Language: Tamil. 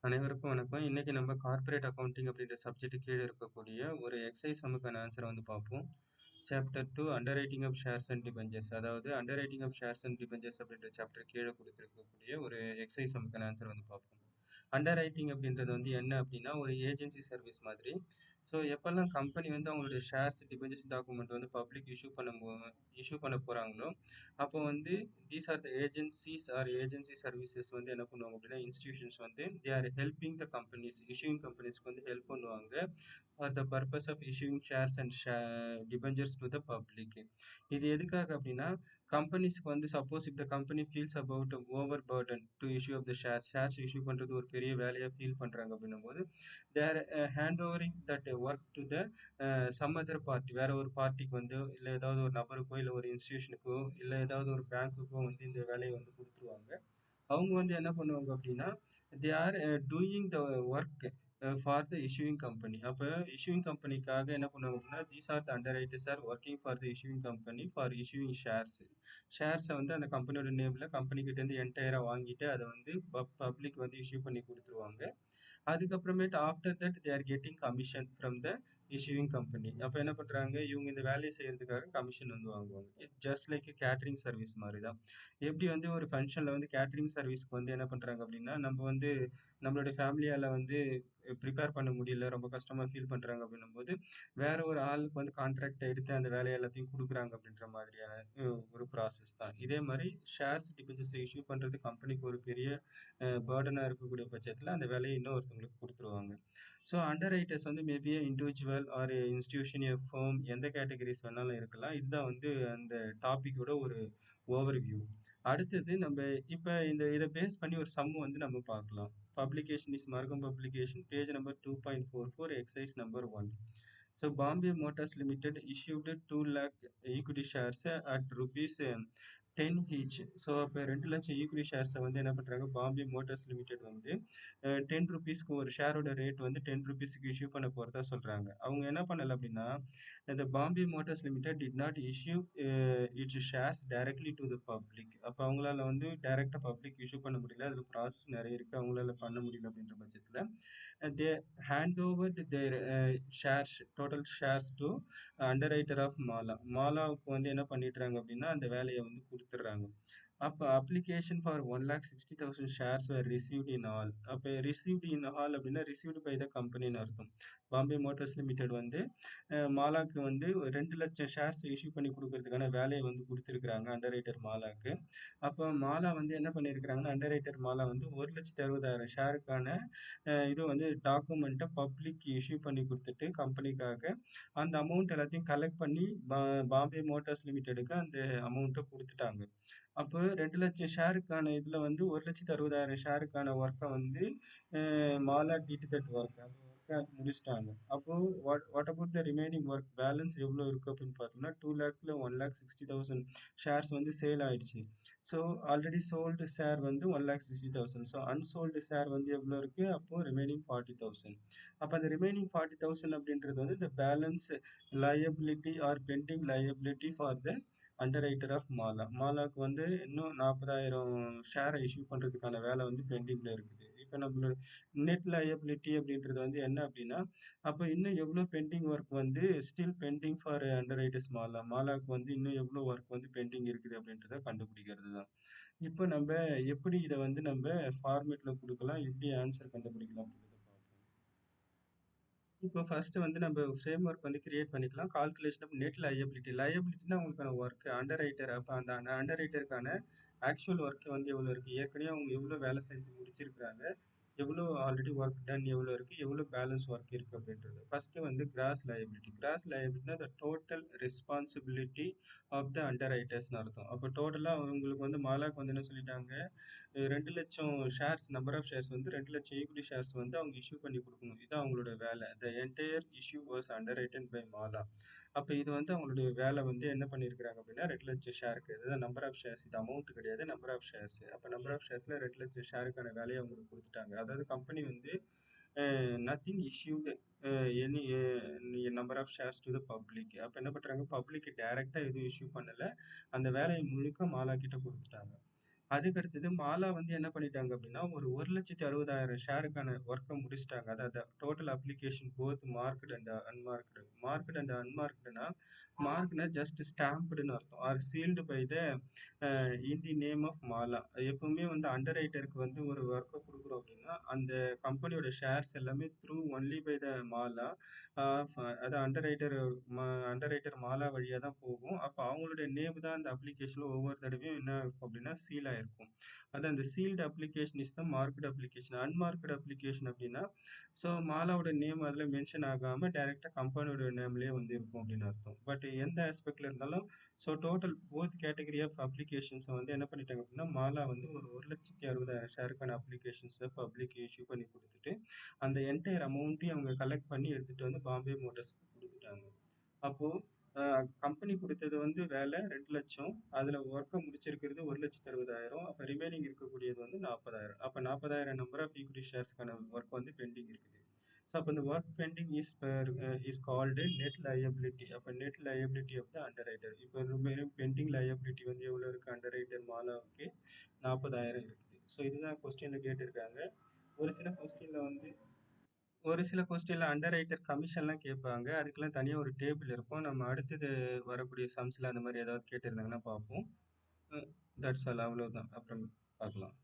அனைவருக்கும் வணக்கம். இன்னைக்கு நம்ம கார்ப்பரேட் அக்கவுண்டிங் அப்படின்ற சப்ஜெக்ட் கீழே இருக்கக்கூடிய ஒரு எக்ஸசைஸ் சம்முக்கான ஆன்சரை வந்து பார்ப்போம். Chapter 2 underwriting of shares and debentures, அதாவது underwriting of shares and debentures அப்படின்ற சாப்டர் கீழே கொடுத்துருக்கக்கூடிய ஒரு எக்ஸசைஸ் சம்முக்கான ஆன்சர் வந்து பார்ப்போம். அண்டர் ரைட்டிங் அப்படின்றது வந்து என்ன அப்படின்னா ஒரு ஏஜென்சி சர்வீஸ் மாதிரி. ஸோ எப்பெல்லாம் கம்பெனி வந்து அவங்களுடைய ஷேர்ஸ் டிபெஞ்சர்ஸ் டாக்குமெண்ட் வந்து பப்ளிக் இஷ்யூ பண்ண போகிறாங்களோ அப்போ வந்து these are the agencies or agency services வந்து என்ன பண்ணுவாங்க அப்படின்னா இன்ஸ்டிடியூஷன்ஸ் வந்து they are helping the companies, issuing கம்பெனிஸ்க்கு வந்து ஹெல்ப் பண்ணுவாங்க for the purpose of issuing shares and debentures to the public. இது எதுக்காக அப்படின்னா கம்பெனிஸ்க்கு வந்து suppose if the company feels about over burden to issue of the shares issue பண்ணுறது ஒரு பெரிய வேலையாக ஃபீல் பண்ணுறாங்க அப்படின்னும் போது their hand overing that work to the some other party, வேற ஒரு பார்ட்டிக்கு வந்து இல்லை ஏதாவது ஒரு நபருக்கோ இல்லை ஒரு இன்ஸ்டிடியூஷனுக்கோ இல்லை ஏதாவது ஒரு பேங்க்குக்கோ வந்து இந்த வேலையை வந்து கொடுத்துருவாங்க. அவங்க வந்து என்ன பண்ணுவாங்க அப்படின்னா they are doing the work for the issuing company. அப்போ இஷ்யூயிங் கம்பெனிக்காக என்ன பண்ணுவாங்க அப்படின்னா these are the underwriters are working for the issuing company for issuing ஷேர்ஸை வந்து அந்த கம்பெனியோட நேமில் கம்பெனிக்கிட்டேருந்து என்டையராக வாங்கிட்டு அதை வந்து பப்ளிக் வந்து இஷ்யூ பண்ணி கொடுத்துருவாங்க. அதுக்கப்புறமேட்டு after that they are getting commission from the issuing company. அப்போ என்ன பண்ணுறாங்க, இவங்க இந்த வேலையை செய்யறதுக்காக கமிஷன் வந்து வாங்குவாங்க. It's just like catering service மாதிரி தான். எப்படி வந்து ஒரு ஃபங்க்ஷனில் வந்து கேட்டரிங் சர்வீஸ்க்கு வந்து என்ன பண்ணுறாங்க அப்படின்னா நம்ம வந்து நம்மளுடைய ஃபேமிலியால் வந்து ப்ரிப்பேர் பண்ண முடியல, ரொம்ப கஷ்டமாக ஃபீல் பண்ணுறாங்க அப்படின்னும் போது வேற ஒரு ஆளுக்கு வந்து கான்ட்ராக்ட் எடுத்து அந்த வேலையை எல்லாத்தையும் கொடுக்குறாங்க அப்படின்ற மாதிரியான ஒரு ப்ராசஸ் தான். இதே மாதிரி ஷேர்ஸ் டிபெஞ்சர்ஸ் இஷ்யூ பண்ணுறது கம்பெனிக்கு ஒரு பெரிய பேர்டனாக இருக்கக்கூடிய பட்சத்தில் அந்த வேலையை இன்னொருத்தவங்களுக்கு கொடுத்துருவாங்க. ஸோ அண்டர் ரைட்டர்ஸ் வந்து maybe individual or institution firm எந்த கேட்டகரிஸ் வேணாலும் இருக்கலாம். இதுதான் வந்து அந்த டாப்பிக்கோட ஒரு ஓவர் வியூ. அடுத்தது நம்ம இப்போ இதை பேஸ் பண்ணி ஒரு சம் வந்து நம்ம பார்க்கலாம். பப்ளிகேஷன் இஸ் மர்கம் publication, page number 2.44, exercise number 1. So Bombay Motors Limited issued 2 lakh equity shares at rupees 10 each. So அப்போ 2 லட்சம் ஈக்விட்டி ஷேர்ஸை வந்து என்ன பண்ணுறாங்க, பாம்பே மோட்டார்ஸ் லிமிடெட் வந்து 10 ருபீஸ்க்கு ஒரு ஷேரோட ரேட் வந்து 10 ருபீஸ்க்கு இஷ்யூ பண்ண போகிறதா சொல்கிறாங்க. அவங்க என்ன பண்ணலை அப்படின்னா இந்த Bombay Motors limited did not issue it's shares directly to the public. அப்போ அவங்களால வந்து டைரெக்டாக பப்ளிக் இஷ்யூ பண்ண முடியல, அதில் ப்ராசஸ் நிறைய இருக்குது, அவங்களால பண்ண முடியல அப்படின்ற பட்சத்தில் they hand over their shares, total shares to underwriter of மாலாவுக்கு வந்து என்ன பண்ணிடுறாங்க அப்படின்னா அந்த வேலையை வந்து கொடுத்துட்றாங்க. அப்போ application for 1,60,000 shares were received in all. அப்போ ரிசீவ்டு இன் ஆல் அப்படின்னா ரிசீவ்டு பை த கம்பெனின்னு அர்த்தம். பாம்பே மோட்டார்ஸ் லிமிடெட் வந்து மாலாக்கு வந்து 2 லட்சம் ஷேர்ஸ் இஷ்யூ பண்ணி கொடுக்கறதுக்கான வேலையை வந்து கொடுத்துருக்குறாங்க அண்டர் ரைட்டர் மாலாக்கு. அப்போ மாலா வந்து என்ன பண்ணியிருக்கிறாங்கன்னா அண்டர் ரைட்டர் மாலா வந்து 1,60,60,000 ஷேருக்கான இது வந்து டாக்குமெண்ட்டை பப்ளிக் இஷ்யூ பண்ணி கொடுத்துட்டு கம்பெனிக்காக அந்த அமௌண்ட் எல்லாத்தையும் கலெக்ட் பண்ணி பாம்பே மோட்டார்ஸ் லிமிடெடுக்கு அந்த அமௌண்ட்டை கொடுத்துட்டாங்க. அப்போ 2 லட்சம் ஷேருக்கான இதில் வந்து 1,60,60,000 ஷேருக்கான ஒர்க்கை வந்து மாலா டிட் தட் ஒர்க், அந்த ஒர்க்கை முடிச்சிட்டாங்க. அப்போது what about the remaining work, balance எவ்வளோ இருக்குது அப்படின்னு பார்த்தோம்னா 2 லேக்கில் 1,60,000 ஷேர்ஸ் வந்து சேல் ஆயிடுச்சு. ஸோ ஆல்ரெடி சோல்டு ஷேர் வந்து 1,60,000. ஸோ அன்சோல்டு ஷேர் வந்து எவ்வளோ இருக்குது, அப்போது ரிமைனிங் 40,000. அப்போ அந்த ரிமைனிங் 40,000 அப்படின்றது வந்து இந்த balance liability or pending liability for the underwriter of மாலாவுக்கு வந்து இன்னும் 40,000 ஷேரை இஷ்யூ பண்ணுறதுக்கான வேலை வந்து பெண்டிங்கில் இருக்குது. இப்போ நம்மளோட நெட் லயபிலிட்டி அப்படின்றது வந்து என்ன அப்படின்னா அப்போ இன்னும் எவ்வளோ பெண்டிங் ஒர்க் வந்து still pending for underwriters மாலாவுக்கு வந்து இன்னும் எவ்வளோ ஒர்க் வந்து பெண்டிங் இருக்குது அப்படின்றத கண்டுபிடிக்கிறது தான். இப்போ நம்ம எப்படி இதை வந்து நம்ம ஃபார்மேட்டில் கொடுக்கலாம், எப்படி ஆன்சர் கண்டுபிடிக்கலாம் அப்படின்றத பார்ப்போம். இப்போ ஃபர்ஸ்ட் வந்து நம்ம ஃப்ரேம் ஒர்க் வந்து கிரியேட் பண்ணிக்கலாம். கால்குலேஷன் ஆஃப் நெட் லயபிலிட்டினா உங்களுக்கான ஒர்க் அண்டர் ரைட்டர். அப்போ அந்த அண்டர் ரைட்டருக்கான ஆக்சுவல் ஒர்க் வந்து எவ்வளோ இருக்குது, ஏற்கனவே அவங்க எவ்வளோ வேலை செஞ்சு முடிச்சிருக்கிறாங்க, எவ்வளோ ஆல்ரெடி ஒர்க் டன் எவ்வளோ இருக்குது, எவ்வளோ பேலன்ஸ் ஒர்க் இருக்குது அப்படின்றது. ஃபஸ்ட்டு வந்து கிராஸ் லயபிலிட்டினா the total responsibility of the அண்டர் ரைட்டர்ஸ்னு அர்த்தம். அப்போ டோட்டலாக அவங்களுக்கு வந்து மாலாக்கு வந்து என்ன சொல்லிட்டாங்க, 2 லட்சம் ஷேர்ஸ், நம்பர் ஆஃப் ஷேர்ஸ் வந்து 2 லட்சம் ஈக்விட்டி ஷேர்ஸ் வந்து அவங்க இஷ்யூ பண்ணி கொடுக்கணும். இதுதான் அவங்களோட வேலை. The entire issue was underwritten by Mala. அப்போ இது வந்து அவங்களுடைய வேலை வந்து என்ன பண்ணியிருக்கிறாங்க அப்படின்னா 2 லட்சம் ஷேருக்கு, இதுதான் நம்பர் ஆஃப் ஷேர்ஸ், இது அமௌண்ட் கிடையாது, நம்பர் ஆஃப் ஷேர்ஸ். அப்போ நம்பர் ஆஃப் ஷேர்ஸில் 2 லட்சம் ஷேருக்கான வேலையை அவங்களுக்கு கொடுத்துட்டாங்க. அதாவது கம்பெனி வந்து nothing issued any number of shares to the public. அப்போ என்ன பண்ணுறாங்க, பப்ளிக் டைரெக்டாக எதுவும் இஷ்யூ பண்ணலை, அந்த வேலையை முழுக்க மாலா கிட்ட கொடுத்துட்டாங்க. அதுக்கு அடுத்தது மாலா வந்து என்ன பண்ணிட்டாங்க அப்படின்னா, ஒரு 1,60,000 ஷேருக்கான ஒர்க்க முடிச்சுட்டாங்க. அதாவது total application both marked and unmarked. Marked and அன்மார்க்டுனா, மார்க்னா ஜஸ்ட் ஸ்டாம்ப்டுன்னு அர்த்தம். Or sealed by the in the name of Mala. எப்பவுமே வந்து அண்டர் ரைட்டருக்கு வந்து ஒரு ஒர்க்க குடுக்குறோம் அப்படின்னா, அந்த கம்பெனியோட ஷேர்ஸ் எல்லாமே through only by the Mala. அது அண்டர் ரைட்டர் மாலா வழியா தான் போகும். அப்ப அவங்களுடைய நேம் தான் அந்த அப்ளிகேஷன்ல ஒவ்வொரு தடவையும் என்ன இருக்கும் அப்படின்னா சீல் ஆயிருக்கும். அது அந்த sealed application is the marked application. Unmarked application அப்படின்னா, ஸோ மாலாவோட நேம் அதுல மென்ஷன் ஆகாம டைரக்டா கம்பெனியோட நேம்லயே வந்து இருக்கும் அப்படின்னு அர்த்தம். பட் எந்த ஆஸ்பெக்ட்ல இருந்தாலும் so total both category of applications வந்து என்ன பண்ணிட்டாங்க அப்படின்னா, மாலா வந்து ஒரு 1,60,000 ஷேருக்கான அப்ளிகேஷன்ஸை பப்ளிக் இஷ்யூ பண்ணி கொடுத்துட்டு, அந்த என்டையர் அமௌண்ட்டையும் அவங்க கலெக்ட் பண்ணி எடுத்துட்டு வந்து பாம்பே மோட்டார்ஸ்க்கு குடுத்துட்டாங்க. அப்போ கம்பெனி குடுத்தது வந்து வேலை 2,00,000. அதுல ஒர்க்க முடிச்சிருக்கிறது 1,60,000. அப்ப ரிமைனிங் இருக்கக்கூடியது வந்து 40,000. அப்ப 40,000 நம்பர் ஆஃப் ஈக்விட்டி ஷேர்ஸ்க்கான ஒர்க் வந்து பெண்டிங் இருக்குது. ஸோ அப்ப இந்த work pending is called net liability. அப்ப net liability of the underwriter. இப்ப ரிமைனிங் பெண்டிங் லயபிலிட்டி வந்து எவ்வளவு இருக்கு? அண்டர் ரைட்டர் மாலாவுக்கு 40,000 இருக்குது. ஸோ இதுதான் கொஸ்டின்ல கேட்டிருக்காங்க. ஒரு சில கொஸ்டின்ல வந்து அண்டர் ரைட்டர் கமிஷன்லாம் கேட்பாங்க. அதுக்கெல்லாம் தனியா ஒரு டேபிள் இருக்கும். நம்ம அடுத்தது வரக்கூடிய சம்ஸ்ல அந்த மாதிரி ஏதாவது கேட்டிருந்தாங்கன்னா பார்ப்போம். தட்ஸ் ஆல், அவ்வளவுதான். அப்புறம் பார்க்கலாம்.